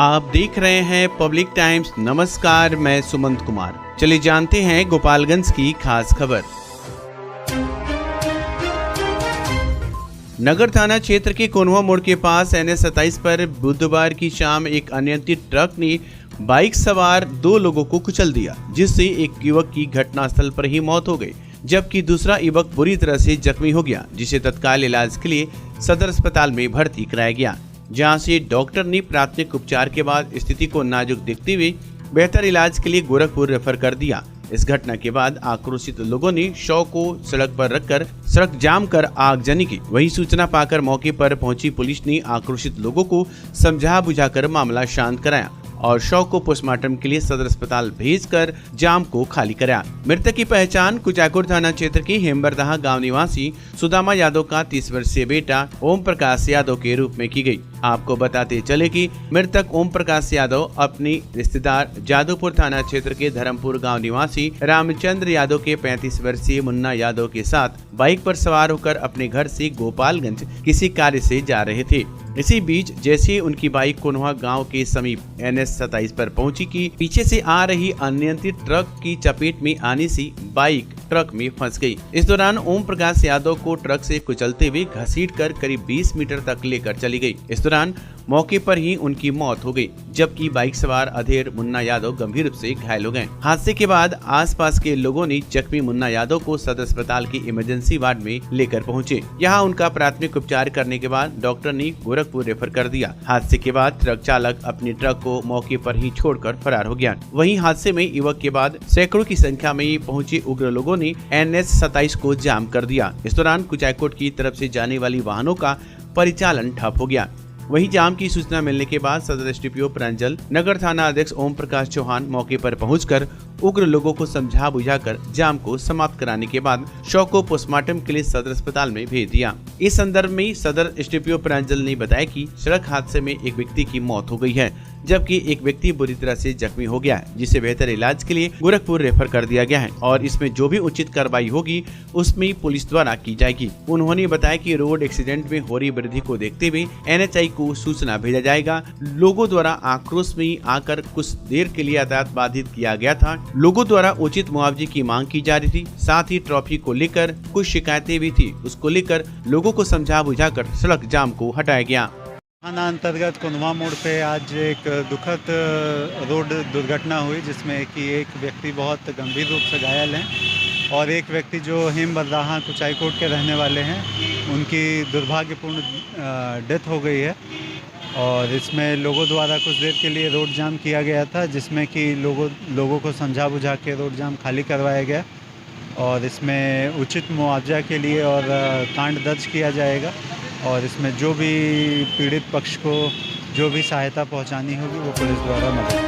आप देख रहे हैं पब्लिक टाइम्स। नमस्कार, मैं सुमंत कुमार। चलिए जानते हैं गोपालगंज की खास खबर। नगर थाना क्षेत्र के कोनवा मोड़ के पास NH 27 पर बुधवार की शाम एक अनियंत्रित ट्रक ने बाइक सवार 2 लोगों को कुचल दिया, जिससे एक युवक की घटनास्थल पर ही मौत हो गई, जबकि दूसरा युवक बुरी तरह से जख्मी हो गया, जिसे तत्काल इलाज के लिए सदर अस्पताल में भर्ती कराया गया, जहां से डॉक्टर ने प्राथमिक उपचार के बाद स्थिति को नाजुक देखते हुए बेहतर इलाज के लिए गोरखपुर रेफर कर दिया। इस घटना के बाद आक्रोशित लोगों ने शव को सड़क पर रखकर सड़क जाम कर आगजनी की। वही सूचना पाकर मौके पर पहुंची पुलिस ने आक्रोशित लोगों को समझा बुझाकर मामला शांत कराया और शव को पोस्टमार्टम के लिए सदर अस्पताल भेजकर जाम को खाली कराया। मृतक की पहचान कुचायकोट थाना क्षेत्र के हेमबरदहा गांव निवासी सुदामा यादव का 30 वर्षीय बेटा ओम प्रकाश यादव के रूप में की गई। आपको बताते चले कि मृतक ओम प्रकाश यादव अपनी रिश्तेदार जादवपुर थाना क्षेत्र के धर्मपुर गांव निवासी रामचंद्र यादव के 35 वर्षीय मुन्ना यादव के साथ बाइक पर सवार होकर अपने घर से गोपालगंज किसी कार्य से जा रहे थे। इसी बीच जैसे उनकी बाइक कोनवा गांव के समीप NH 27 पर पहुंची कि पीछे से आ रही अनियंत्रित ट्रक की चपेट में आने से बाइक ट्रक में फंस गई। इस दौरान ओम प्रकाश यादव को ट्रक से कुचलते हुए घसीटकर करीब 20 मीटर तक लेकर चली गई। इस दौरान मौके पर ही उनकी मौत हो गई, जबकि बाइक सवार अधेर मुन्ना यादव गंभीर रूप से घायल हो गए। हादसे के बाद आसपास के लोगों ने जख्मी मुन्ना यादव को सदर अस्पताल की इमरजेंसी वार्ड में लेकर पहुंचे। यहां उनका प्राथमिक उपचार करने के बाद डॉक्टर ने गोरखपुर रेफर कर दिया। हादसे के बाद ट्रक चालक अपने ट्रक को मौके पर ही छोड़कर फरार हो गया। वहीं हादसे में युवक के बाद सैकड़ों की संख्या में पहुंचे उग्र लोगों ने NH 27 को जाम कर दिया। इस दौरान कुचायकोट की तरफ से जाने वाली वाहनों का परिचालन ठप हो गया। वहीं जाम की सूचना मिलने के बाद सदर SDPO प्रांजल, नगर थाना अध्यक्ष ओम प्रकाश चौहान मौके पर पहुंचकर उग्र लोगों को समझा बुझाकर जाम को समाप्त कराने के बाद शव को पोस्टमार्टम के लिए सदर अस्पताल में भेज दिया। इस संदर्भ में सदर SDPO प्रांजल ने बताया कि सड़क हादसे में एक व्यक्ति की मौत हो गई है, जबकि एक व्यक्ति बुरी तरह से जख्मी हो गया है, जिसे बेहतर इलाज के लिए गोरखपुर रेफर कर दिया गया है और इसमें जो भी उचित कार्रवाई होगी उसमें पुलिस द्वारा की जाएगी। उन्होंने बताया कि रोड एक्सीडेंट में हो रही वृद्धि को देखते हुए NHI को सूचना भेजा जाएगा। लोगों द्वारा आक्रोश में आकर कुछ देर के लिए यातायात बाधित किया गया था। लोगों द्वारा उचित मुआवजे की मांग की जा रही थी। साथ ही ट्रैफिक को लेकर कुछ शिकायतें भी थी, उसको लेकर लोगों को समझा बुझाकर सड़क जाम को हटाया गया। थाना अंतर्गत कोनवा मोड़ पे आज एक दुखद रोड दुर्घटना हुई, जिसमें कि एक व्यक्ति बहुत गंभीर रूप से घायल हैं और एक व्यक्ति जो हेमबरदहा कुचायकोट के रहने वाले हैं, उनकी दुर्भाग्यपूर्ण डेथ हो गई है। और इसमें लोगों द्वारा कुछ देर के लिए रोड जाम किया गया था, जिसमें कि लोगों को समझा बुझा के रोड जाम खाली करवाया गया और इसमें उचित मुआवजा के लिए और कांड दर्ज किया जाएगा और इसमें जो भी पीड़ित पक्ष को जो भी सहायता पहुंचानी होगी वो पुलिस द्वारा मदद।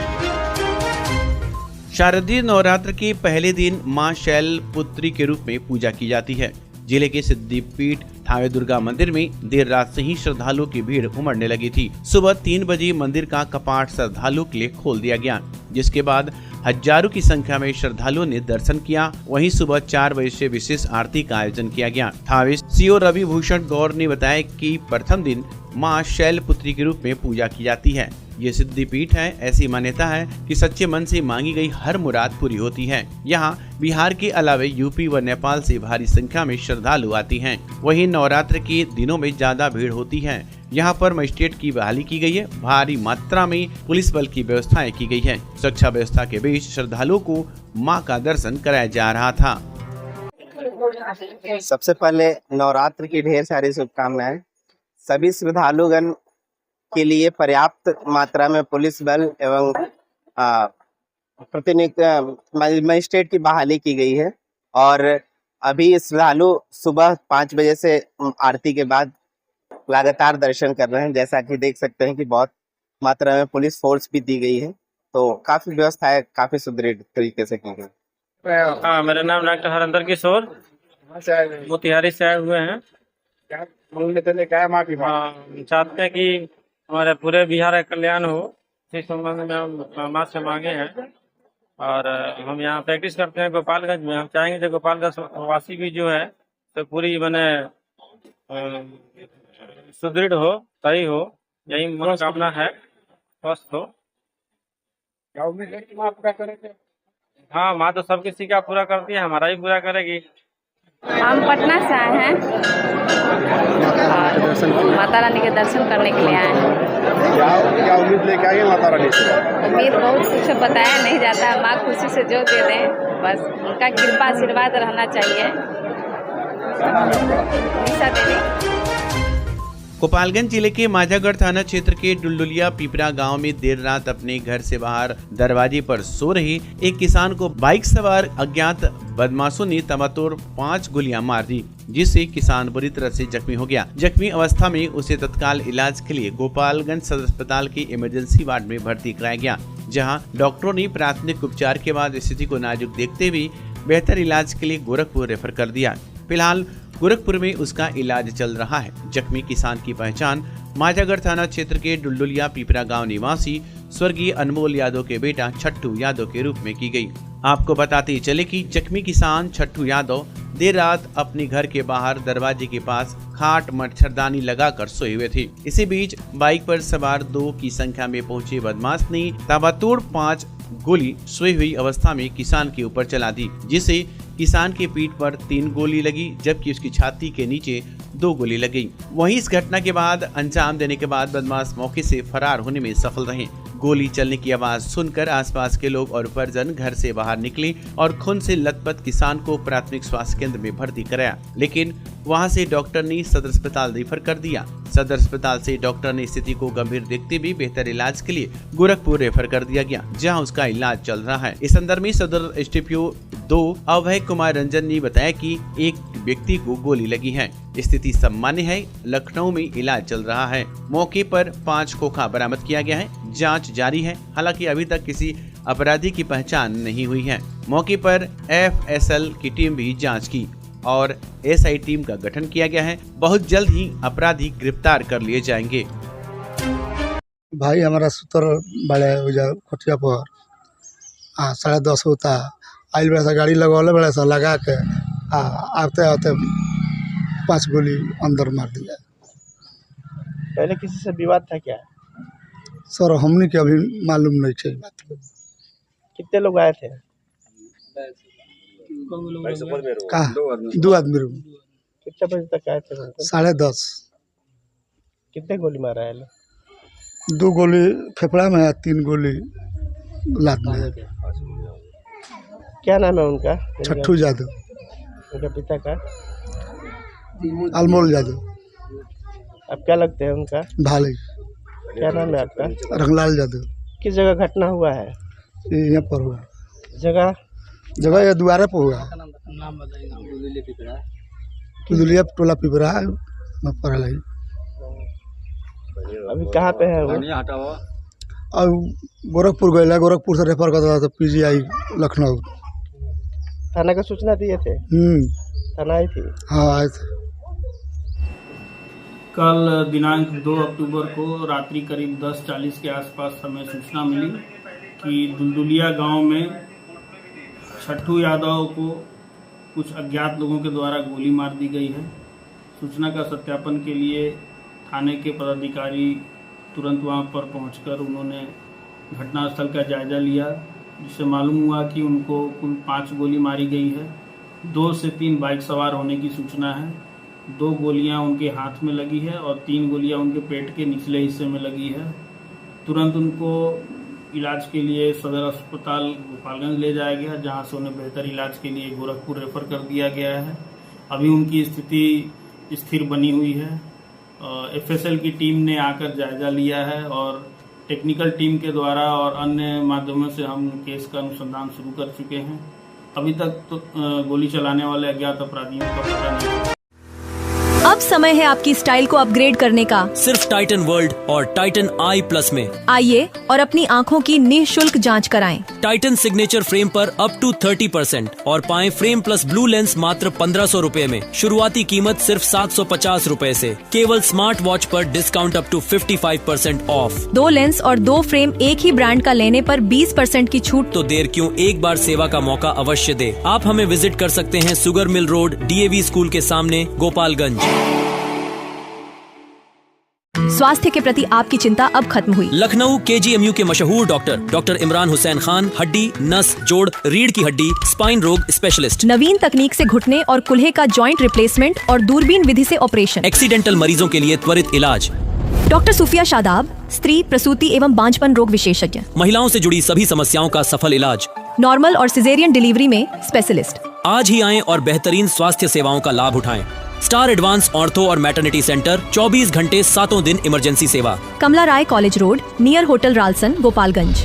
शारदीय नवरात्र के पहले दिन मां शैलपुत्री के रूप में पूजा की जाती है। जिले के सिद्धिपीठ थावे दुर्गा मंदिर में देर रात से ही श्रद्धालुओं की भीड़ उमड़ने लगी थी। सुबह 3 बजे मंदिर का कपाट श्रद्धालुओं के लिए खोल दिया गया, जिसके बाद हजारों की संख्या में श्रद्धालुओं ने दर्शन किया। वहीं सुबह 4 बजे से विशेष आरती का आयोजन किया गया। थावे CO रवि भूषण गौर ने बताया कि प्रथम दिन मां शैलपुत्री के रूप में पूजा की जाती है। ये सिद्धिपीठ है, ऐसी मान्यता है कि सच्चे मन से मांगी गई हर मुराद पूरी होती है। यहाँ बिहार के अलावे यूपी व नेपाल से भारी संख्या में श्रद्धालु आती हैं। वहीं नवरात्र के दिनों में ज्यादा भीड़ होती है। यहाँ पर मजिस्ट्रेट की बहाली की गई है। भारी मात्रा में पुलिस बल की व्यवस्थाएं की गई है। सुरक्षा व्यवस्था के बीच श्रद्धालुओं को मां का दर्शन कराया जा रहा था। सबसे पहले नवरात्र की ढेर सारी शुभकामनाएं। सभी श्रद्धालुगण के लिए पर्याप्त मात्रा में पुलिस बल एवं मजिस्ट्रेट की बहाली की गई है और अभी श्रद्धालु सुबह 5 बजे से आरती के बाद लगातार दर्शन कर रहे हैं। जैसा कि देख सकते हैं कि बहुत मात्रा में पुलिस फोर्स भी दी गई है, तो काफी व्यवस्थाएं काफी सुदृढ़ तरीके से की गई। हाँ, मेरा नाम डॉक्टर हरेंद्र किशोर, मोतिहारी से आए हुए हैं। चाहते हैं कि हमारे पूरे बिहार का कल्याण हो, इस संबंध में हम माँ से मांगे हैं और हम यहाँ प्रैक्टिस करते हैं गोपालगंज में। हम चाहेंगे कि गोपालगंज वासी भी जो है तो पूरी मैंने सुदृढ़ हो, सही हो, यही मनोकामना है। स्वस्थ हो। क्या उम्मीद है कि माँ पूरा करेंगे? हाँ, माँ तो सबकी शिका पूरा करती है, हमारा भी पूरा करेगी। हम पटना से आए हैं और माता रानी के दर्शन करने के लिए आए हैं। क्या उम्मीद लेके आए हैं माता रानी से? उम्मीद बहुत कुछ बताया नहीं जाता है, माँ खुशी से जो दे दें, बस उनका कृपा आशीर्वाद रहना चाहिए। निशा देवी। गोपालगंज जिले के माझागढ़ थाना क्षेत्र के डुलडुलिया पिपरा गांव में देर रात अपने घर से बाहर दरवाजे पर सो रहे एक किसान को बाइक सवार अज्ञात बदमाशों ने ताबड़तोड़ 5 गोलियां मार दी, जिससे किसान बुरी तरह से जख्मी हो गया। जख्मी अवस्था में उसे तत्काल इलाज के लिए गोपालगंज सदर अस्पताल के इमरजेंसी वार्ड में भर्ती कराया गया, जहां डॉक्टरों ने प्राथमिक उपचार के बाद स्थिति को नाजुक देखते हुए बेहतर इलाज के लिए गोरखपुर रेफर कर दिया। फिलहाल गोरखपुर में उसका इलाज चल रहा है। जख्मी किसान की पहचान माझागढ़ थाना क्षेत्र के डुलडुलिया पिपरा गांव निवासी स्वर्गीय अनमोल यादव के बेटा छट्टू यादव के रूप में की गई। आपको बताते चले कि जख्मी किसान छट्टू यादव देर रात अपने घर के बाहर दरवाजे के पास खाट मच्छरदानी लगाकर सोए हुए थे। इसी बीच बाइक पर सवार 2 की संख्या में पहुंचे बदमाश ने ताबड़तोड़ 5 गोली सोई हुई अवस्था में किसान के ऊपर चला दी, जिसे किसान के पीठ पर 3 गोली लगी, जबकि उसकी छाती के नीचे 2 गोली लगी। वहीं इस घटना के बाद अंजाम देने के बाद बदमाश मौके से फरार होने में सफल रहे। गोली चलने की आवाज सुनकर आसपास के लोग और परिजन घर से बाहर निकले और खून से लथपथ किसान को प्राथमिक स्वास्थ्य केंद्र में भर्ती कराया, लेकिन वहां से डॉक्टर ने सदर अस्पताल रेफर कर दिया। सदर अस्पताल से डॉक्टर ने स्थिति को गंभीर देखते हुए बेहतर इलाज के लिए गोरखपुर रेफर कर दिया गया, जहां उसका इलाज चल रहा है। इस संदर्भ में सदर एसडीपीओ 2 अभय कुमार रंजन ने बताया कि एक व्यक्ति को गोली लगी है, स्थिति सामान्य है, लखनऊ में इलाज चल रहा है। मौके पर 5 खोखा बरामद किया गया है, जांच जारी है। हालांकि अभी तक किसी अपराधी की पहचान नहीं हुई है। मौके पर FSL की टीम भी जांच की और SI टीम का गठन किया गया है। बहुत जल्द ही अपराधी गिरफ्तार कर लिए जाएंगे। भाई हमारा सुतर बड़े खटिया पर 10:30 होता आइल बड़ा सा गाड़ी लगवाले बड़ा सा लगा के आते आते 5 गोली अंदर मार दिया। पहले किसी से विवाद था क्या? सर हमने के अभी मालूम नहीं है बात को। कितने लोग आए थे? कहा 2 आदमी रूम। कितने बजे तक आए थे? 10:30। कितने गोली मारा है? 2 गोली फेफड़ा में है, 3 गोली लात में है। क्या नाम है उनका? छट्टू यादव। उनका पिता का? अनमोल यादव। आप क्या लगते हैं उनका? भाले। क्या नाम है आपका? रंगलाल यादव। किस जगह घटना हुआ है? ये यहाँ पर हुआ। जगह ये द्वारा पर हुआ। दुलिया टोला पिपरा पर है। अभी कहाँ पे है वो? और गोरखपुर गया, गोरखपुर से रेफर करता था तो PGI लखनऊ। थाना का सूचना दिए थे? थाना आई थी? हाँ आए थे। कल दिनांक 2 अक्टूबर को रात्रि करीब 10:40 के आसपास हमें सूचना मिली कि दुलदुलिया गांव में छट्टू यादव को कुछ अज्ञात लोगों के द्वारा गोली मार दी गई है। सूचना का सत्यापन के लिए थाने के पदाधिकारी तुरंत वहां पर पहुंचकर उन्होंने घटनास्थल का जायजा लिया, जिससे मालूम हुआ कि उनको कुल 5 गोली मारी गई है। 2 से 3 बाइक सवार होने की सूचना है। 2 गोलियां उनके हाथ में लगी है और 3 गोलियां उनके पेट के निचले हिस्से में लगी है। तुरंत उनको इलाज के लिए सदर अस्पताल गोपालगंज ले जाया गया, जहां से उन्हें बेहतर इलाज के लिए गोरखपुर रेफर कर दिया गया है। अभी उनकी स्थिति स्थिर बनी हुई है। FSL की टीम ने आकर जायजा लिया है और टेक्निकल टीम के द्वारा और अन्य माध्यमों से हम केस का अनुसंधान शुरू कर चुके हैं। अभी तक तो गोली चलाने वाले अज्ञात अपराधियों का पता नहीं है। अब समय है आपकी स्टाइल को अपग्रेड करने का, सिर्फ टाइटन वर्ल्ड और टाइटन आई प्लस में। आइए और अपनी आँखों की निःशुल्क जांच कराएं। टाइटन सिग्नेचर फ्रेम पर अप टू 30% और पाएं फ्रेम प्लस ब्लू लेंस मात्र 1500 रूपए में। शुरुआती कीमत सिर्फ 750 रूपए से। केवल स्मार्ट वॉच पर discount up to 55% off. 2 lens और 2 फ्रेम एक ही ब्रांड का लेने पर 20% की छूट। तो देर क्यों, एक बार सेवा का मौका अवश्य दे। आप हमें विजिट कर सकते हैं sugar mill road, DAV school के सामने, गोपालगंज। स्वास्थ्य के प्रति आपकी चिंता अब खत्म हुई। लखनऊ KGMU के मशहूर डॉक्टर इमरान हुसैन खान, हड्डी, नस, जोड़, रीढ़ की हड्डी, स्पाइन रोग स्पेशलिस्ट। नवीन तकनीक से घुटने और कुल्हे का जॉइंट रिप्लेसमेंट और दूरबीन विधि से ऑपरेशन। एक्सीडेंटल मरीजों के लिए त्वरित इलाज। डॉक्टर सूफिया शादाब, स्त्री प्रसूति एवं बांझपन रोग विशेषज्ञ। महिलाओं से जुड़ी सभी समस्याओं का सफल इलाज। नॉर्मल और सिजेरियन डिलीवरी में स्पेशलिस्ट। आज ही आएं और बेहतरीन स्वास्थ्य सेवाओं का लाभ उठाएं। स्टार एडवांस ऑर्थो और मैटरनिटी सेंटर, 24 घंटे 7 दिन इमरजेंसी सेवा। कमला राय college road, near hotel Ralson, Gopalganj.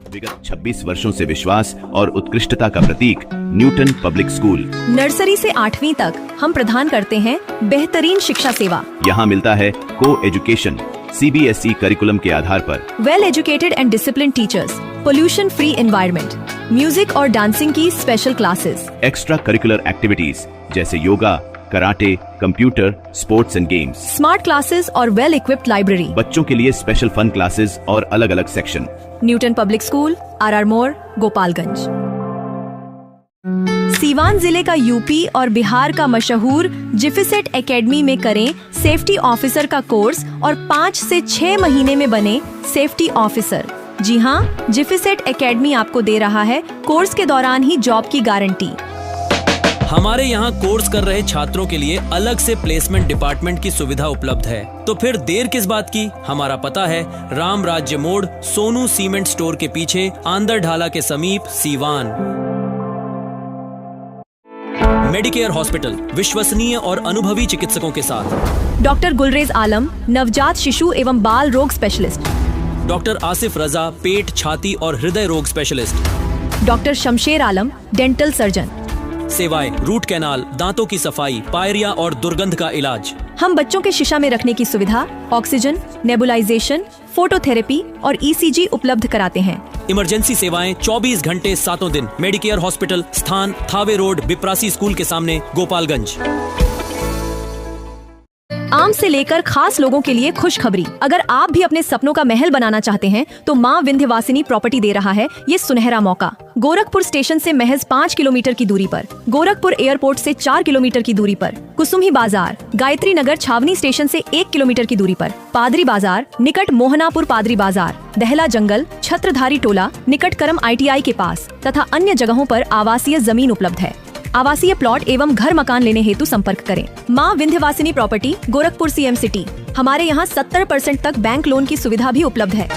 विगत 26 वर्षों से विश्वास और उत्कृष्टता का प्रतीक न्यूटन पब्लिक स्कूल। नर्सरी से 8वीं तक हम प्रदान करते हैं बेहतरीन शिक्षा सेवा। यहाँ मिलता है को एजुकेशन CBSE करिकुलम के आधार पर। Well educated and discipline teachers, pollution free environment, music और डांसिंग की special classes, extra curricular activities जैसे yoga, karate, computer, sports and games, smart classes और वेल इक्विप्ड लाइब्रेरी। बच्चों के लिए स्पेशल फन क्लासेस और अलग अलग section. Newton public school, RR मोड़, गोपालगंज। सीवान जिले का यूपी और बिहार का मशहूर जिफिसेट एकेडमी में करें सेफ्टी ऑफिसर का कोर्स और 5 से 6 महीने में बने सेफ्टी ऑफिसर। जी हाँ, जिफिसेट एकेडमी आपको दे रहा है कोर्स के दौरान ही जॉब की गारंटी। हमारे यहाँ कोर्स कर रहे छात्रों के लिए अलग से प्लेसमेंट डिपार्टमेंट की सुविधा उपलब्ध है। तो फिर देर किस बात की? हमारा पता है राम राज्य मोड़, सोनू सीमेंट स्टोर के पीछे, आंदर ढाला के समीप, सीवान। मेडिकेयर हॉस्पिटल, विश्वसनीय और अनुभवी चिकित्सकों के साथ। डॉक्टर गुलरेज आलम, नवजात शिशु एवं बाल रोग स्पेशलिस्ट। डॉक्टर आसिफ रजा, पेट, छाती और हृदय रोग स्पेशलिस्ट। डॉक्टर शमशेर आलम, डेंटल सर्जन। सेवाएं रूट कैनाल, दांतों की सफाई, पायरिया और दुर्गंध का इलाज। हम बच्चों के शीशा में रखने की सुविधा, ऑक्सीजन, नेबुलाइजेशन, फोटोथेरेपी और ECG उपलब्ध कराते हैं। इमरजेंसी सेवाएं 24 घंटे 7 दिन। मेडिकेयर हॉस्पिटल, स्थान थावे रोड, बिप्रासी स्कूल के सामने, गोपालगंज। आम से लेकर खास लोगों के लिए खुशखबरी। अगर आप भी अपने सपनों का महल बनाना चाहते हैं तो माँ विंध्यवासिनी प्रॉपर्टी दे रहा है ये सुनहरा मौका। गोरखपुर स्टेशन से महज 5 किलोमीटर की दूरी पर, गोरखपुर एयरपोर्ट से 4 किलोमीटर की दूरी पर, कुसुम्ही बाजार, गायत्री नगर छावनी स्टेशन से 1 किलोमीटर की दूरी पर, पादरी बाजार निकट मोहनापुर पादरी बाजार, दहला जंगल, छत्रधारी टोला निकट करम ITI के पास तथा अन्य जगहों पर आवासीय जमीन उपलब्ध है। आवासीय प्लॉट एवं घर मकान लेने हेतु संपर्क करें। माँ Vindhyavasini property, Gorakhpur CM city. हमारे यहाँ 70% तक बैंक लोन की सुविधा भी उपलब्ध है।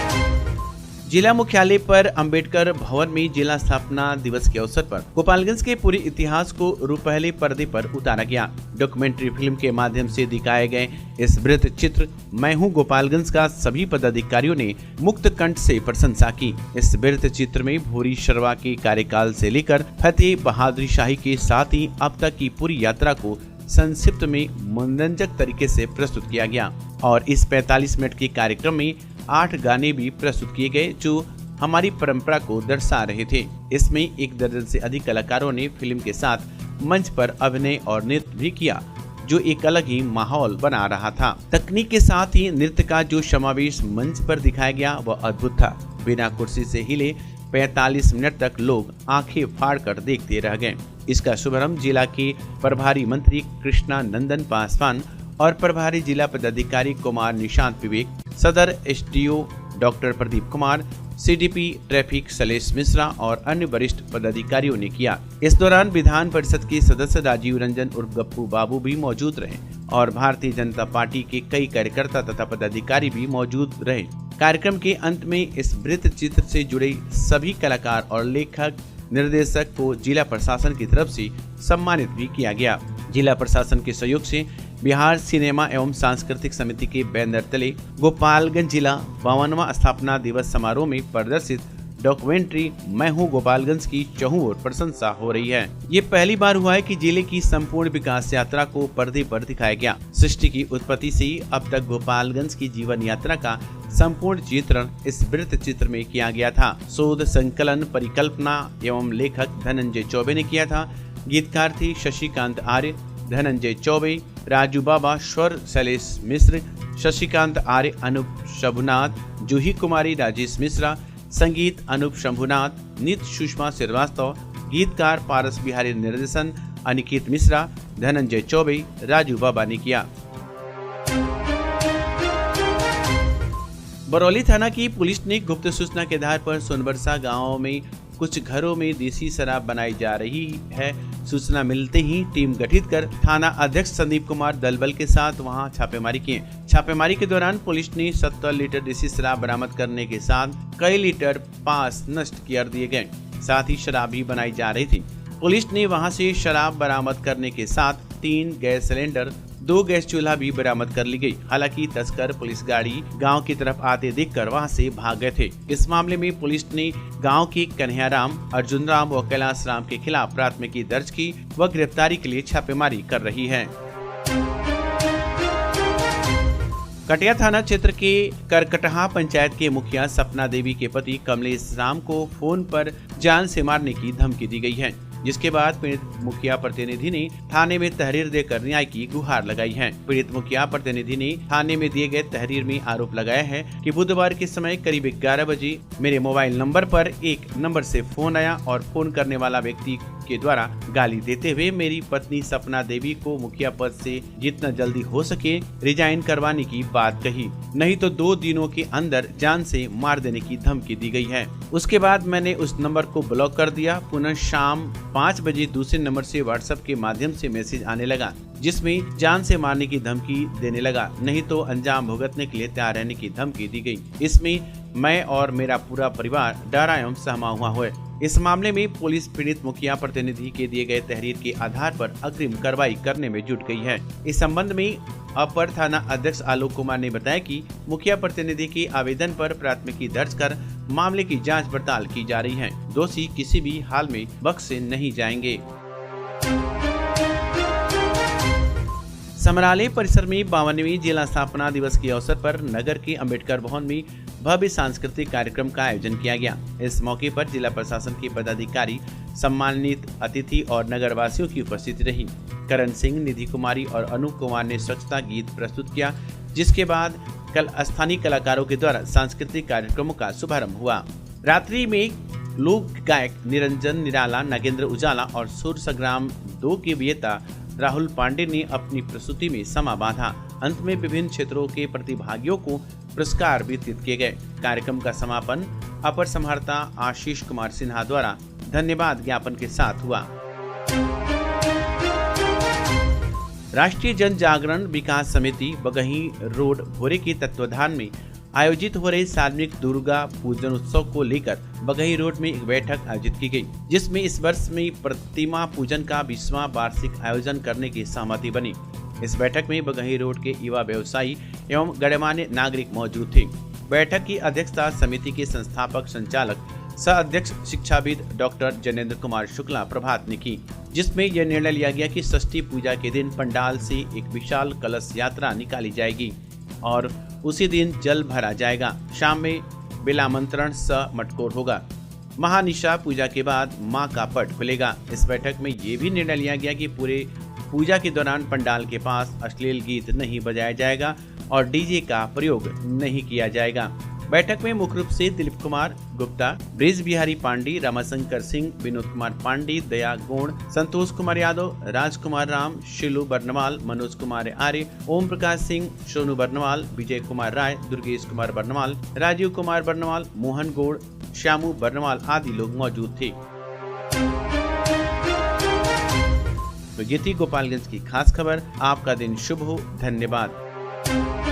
जिला मुख्यालय पर अंबेडकर भवन में जिला स्थापना दिवस के अवसर पर गोपालगंज के पूरे इतिहास को रूपहले पर्दे पर उतारा गया। डॉक्यूमेंट्री फिल्म के माध्यम से दिखाए गए इस वृत्त चित्र मैं हूँ गोपालगंज का सभी पदाधिकारियों ने मुक्त कंठ से प्रशंसा की। इस वृत्त चित्र में भूरी शर्मा के कार्यकाल से लेकर फतेह बहादुर शाही के साथ ही अब तक की पूरी यात्रा को संक्षिप्त में मनोरंजक तरीके से प्रस्तुत किया गया और इस 45 मिनट के कार्यक्रम में 8 गाने भी प्रस्तुत किए गए जो हमारी परंपरा को दर्शा रहे थे। इसमें 1 दर्जन से अधिक कलाकारों ने फिल्म के साथ मंच पर अभिनय और नृत्य भी किया जो एक अलग ही माहौल बना रहा था। तकनीक के साथ ही नृत्य का जो समावेश मंच पर दिखाया गया वह अद्भुत था। बिना कुर्सी से हिले 45 मिनट तक लोग आंखें फाड़ कर देखते रह गए। इसका शुभारंभ जिला के प्रभारी मंत्री कृष्णा नंदन पासवान और प्रभारी जिला पदाधिकारी कुमार निशांत विवेक, सदर SDO doctor Pradeep Kumar, CDP traffic Shailesh Mishra और अन्य वरिष्ठ पदाधिकारियों ने किया। इस दौरान विधान परिषद के सदस्य राजीव रंजन उर्फ गप्पू बाबू भी मौजूद रहे और भारतीय जनता पार्टी के कई कार्यकर्ता तथा पदाधिकारी भी मौजूद रहे। कार्यक्रम के अंत में इस वृत्त चित्र से जुड़े सभी कलाकार और लेखक निर्देशक को जिला प्रशासन की तरफ से सम्मानित भी किया गया। जिला प्रशासन के सहयोग से बिहार सिनेमा एवं सांस्कृतिक समिति के बैनर तले गोपालगंज जिला 52वां स्थापना दिवस समारोह में प्रदर्शित डॉक्यूमेंट्री मैं हूँ गोपालगंज की चहुं ओर प्रशंसा हो रही है। ये पहली बार हुआ है कि जिले की संपूर्ण विकास यात्रा को पर्दे पर दिखाया गया। सृष्टि की उत्पत्ति से अब तक गोपालगंज की जीवन यात्रा का संपूर्ण चित्रण इस वृत्त चित्र में किया गया था। शोध संकलन परिकल्पना एवं लेखक धनंजय चौबे ने किया था। गीतकार थे शशिकांत आर्य, धनंजय चौबे, राजू बाबा, स्वर शैलेश मिश्र, शशिकांत आर्य, अनूप शंभुनाथ, जूही कुमारी, राजेश मिश्रा, संगीत अनूप शंभुनाथ, नित सुषमा श्रीवास्तव, गीतकार पारस बिहारी, निर्देशन अनिकेत मिश्रा, धनंजय चौबे, राजू बाबा ने किया। बरौली थाना की पुलिस ने गुप्त सूचना के आधार पर सोनबरसा गांव में कुछ घरों में देसी शराब बनाई जा रही है। सूचना मिलते ही टीम गठित कर थाना अध्यक्ष संदीप कुमार दलबल के साथ वहां छापेमारी किए। छापेमारी के दौरान पुलिस ने 70 लीटर देसी शराब बरामद करने के साथ कई लीटर पास नष्ट कर दिए गए। साथ ही शराब भी बनाई जा रही थी। पुलिस ने वहां से शराब बरामद करने के साथ 3 गैस सिलेंडर, 2 गैस चूल्हा भी बरामद कर ली गई। हालांकि तस्कर पुलिस गाड़ी गांव की तरफ आते देखकर वहां से भाग गए थे। इस मामले में पुलिस ने गांव के कन्हैयाराम, अर्जुन राम व कैलाश राम के खिलाफ प्राथमिकी दर्ज की व गिरफ्तारी के लिए छापेमारी कर रही है। कटिया थाना क्षेत्र के करकटहा पंचायत के मुखिया सपना देवी के पति कमलेश राम को फोन पर जान से मारने की धमकी दी गई है, जिसके बाद पीड़ित मुखिया प्रतिनिधि ने थाने में तहरीर देकर न्याय की गुहार लगाई है। पीड़ित मुखिया प्रतिनिधि ने थाने में दिए गए तहरीर में आरोप लगाया है कि बुधवार के समय करीब 11 बजे मेरे मोबाइल नंबर पर एक नंबर से फोन आया और फोन करने वाला व्यक्ति के द्वारा गाली देते हुए मेरी पत्नी सपना देवी को मुखिया पद से जितना जल्दी हो सके रिजाइन करवाने की बात कही, नहीं तो 2 दिनों के अंदर जान से मार देने की धमकी दी गई है। उसके बाद मैंने उस नंबर को ब्लॉक कर दिया। पुनः शाम 5 बजे दूसरे नंबर से व्हाट्सएप के माध्यम से मैसेज आने लगा, जिसमें जान से मारने की धमकी देने लगा, नहीं तो अंजाम भुगतने के लिए तैयार रहने की धमकी दी गई। इसमें मैं और मेरा पूरा परिवार डरा एवं सहमा हुआ है। इस मामले में पुलिस पीड़ित मुखिया प्रतिनिधि के दिए गए तहरीर के आधार पर अग्रिम कार्रवाई करने में जुट गई है। इस संबंध में अपर थाना अध्यक्ष आलोक कुमार ने बताया कि मुखिया प्रतिनिधि के आवेदन पर प्राथमिकी दर्ज कर मामले की जांच पड़ताल की जा रही है। दोषी किसी भी हाल में बख्शे नहीं जाएंगे। समराले परिसर में 52वें जिला स्थापना दिवस के अवसर पर नगर के अंबेडकर भवन में भव्य सांस्कृतिक कार्यक्रम का आयोजन किया गया। इस मौके पर जिला प्रशासन के पदाधिकारी, सम्मानित अतिथि और नगरवासियों की उपस्थिति रही। करण सिंह, निधि कुमारी और अनूप कुमार ने स्वच्छता गीत प्रस्तुत किया, जिसके बाद कल स्थानीय कलाकारों के द्वारा सांस्कृतिक कार्यक्रमों का शुभारंभ हुआ। रात्रि में लोक गायक निरंजन निराला, नागेंद्र उजाला और सूर संग्राम 2 के विजेता राहुल पांडे ने अपनी प्रस्तुति में समा बांधा। अंत में विभिन्न क्षेत्रों के प्रतिभागियों को पुरस्कार वितरित किए गए। कार्यक्रम का समापन अपर समाहर्ता आशीष कुमार सिन्हा द्वारा धन्यवाद ज्ञापन के साथ हुआ। राष्ट्रीय जन जागरण विकास समिति बगही रोड भोरे के तत्वाधान में आयोजित हो रहे सार्वजनिक दुर्गा पूजन उत्सव को लेकर बगही रोड में एक बैठक आयोजित की गई, जिसमें इस वर्ष में प्रतिमा पूजन का 20वां वार्षिक आयोजन करने की सहमति बनी। इस बैठक में बगही रोड के युवा व्यवसायी एवं गणमान्य नागरिक मौजूद थे। बैठक की अध्यक्षता समिति के संस्थापक संचालक सह अध्यक्ष शिक्षाविद डॉक्टर जनेंद्र कुमार शुक्ला प्रभात ने की, जिसमें यह निर्णय लिया गया कि षष्ठी पूजा के दिन पंडाल से एक विशाल कलश यात्रा निकाली जाएगी और उसी दिन जल भरा जाएगा। शाम में बिलामंत्रण स मटकोर होगा। महानिशा पूजा के बाद मां का पट खुलेगा। इस बैठक में ये भी निर्णय लिया गया कि पूरे पूजा के दौरान पंडाल के पास अश्लील गीत नहीं बजाया जाएगा और डीजे का प्रयोग नहीं किया जाएगा। बैठक में मुख्य रूप से दिलीप कुमार गुप्ता, ब्रिज बिहारी पांडे, रामाशंकर सिंह, विनोद कुमार पांडे, दया गोण, संतोष कुमार यादव, राजकुमार राम, शिलू बर्नवाल, मनोज कुमार आर्य, ओम प्रकाश सिंह, सोनू बर्नवाल, विजय कुमार राय, दुर्गेश कुमार बर्नवाल, राजीव कुमार बर्नवाल, मोहन गौड़, श्यामू बर्नवाल आदि लोग मौजूद थे। तो ये थी गोपालगंज की खास खबर। आपका दिन शुभ हो। धन्यवाद।